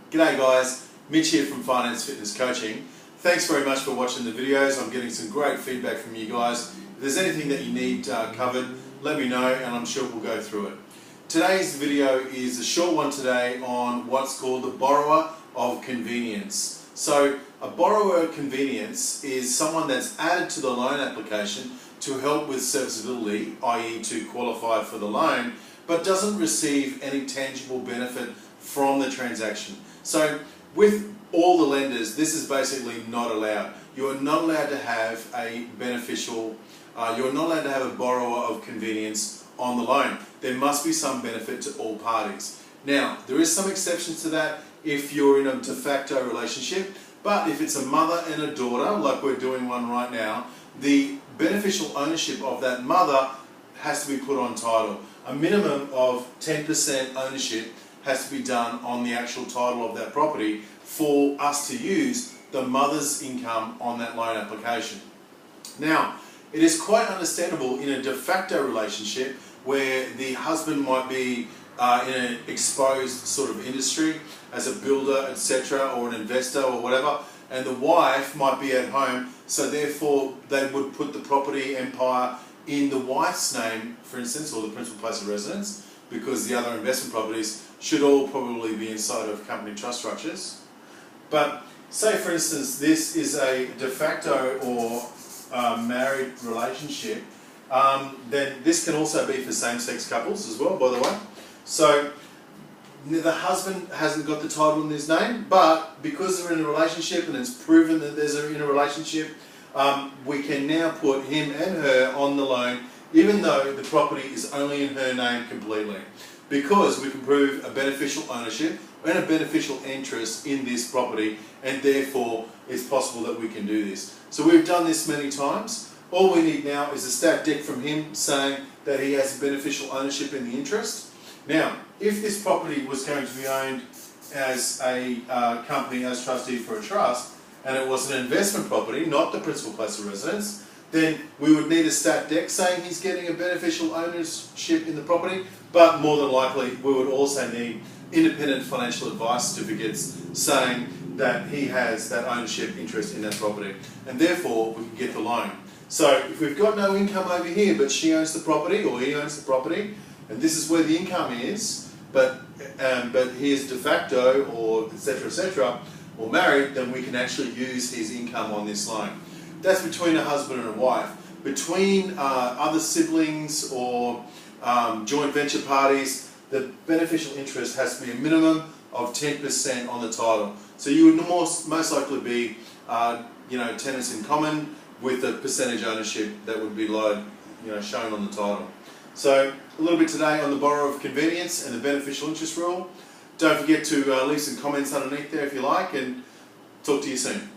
G'day guys, Mitch here from Finance Fitness Coaching. Thanks very much for watching the videos. I'm getting some great feedback from you guys. If there's anything that you need covered, let me know and I'm sure we'll go through it. Today's video is a short one today on what's called the borrower of convenience. So a borrower of convenience is someone that's added to the loan application to help with serviceability, i.e. to qualify for the loan, but doesn't receive any tangible benefit from the transaction. So with all the lenders, this is basically not allowed. You are not allowed to have a beneficial, you're not allowed to have a borrower of convenience on the loan. There must be some benefit to all parties. Now, there is some exceptions to that if you're in a de facto relationship, but if it's a mother and a daughter, like we're doing one right now, the beneficial ownership of that mother has to be put on title. A minimum of 10% ownership has to be done on the actual title of that property for us to use the mother's income on that loan application. Now, it is quite understandable in a de facto relationship where the husband might be in an exposed sort of industry as a builder, etc., or an investor or whatever, and the wife might be at home, so therefore they would put the property empire in the wife's name, for instance, or the principal place of residence, because the other investment properties should all probably be inside of company trust structures. But say for instance this is a de facto or married relationship, then this can also be for same-sex couples as well, by the way. So the husband hasn't got the title in his name, but because they're in a relationship and it's proven that they're in a relationship, we can now put him and her on the loan even though the property is only in her name completely, because we can prove a beneficial ownership and a beneficial interest in this property, and therefore it's possible that we can do this. So we've done this many times. All we need now is a stat deck from him saying that he has beneficial ownership in the interest. Now, if this property was going to be owned as a company as trustee for a trust, and it was an investment property, not the principal place of residence, then we would need a stat deck saying he's getting a beneficial ownership in the property, but more than likely we would also need independent financial advice certificates saying that he has that ownership interest in that property, and therefore we can get the loan. So if we've got no income over here, but she owns the property or he owns the property, and this is where the income is, but he is de facto or etc., or married, then we can actually use his income on this loan. That's between a husband and a wife. Between other siblings or joint venture parties, the beneficial interest has to be a minimum of 10% on the title. So you would most likely be tenants in common with a percentage ownership that would be shown on the title. So a little bit today on the borrower of convenience and the beneficial interest rule. Don't forget to leave some comments underneath there if you like, and talk to you soon.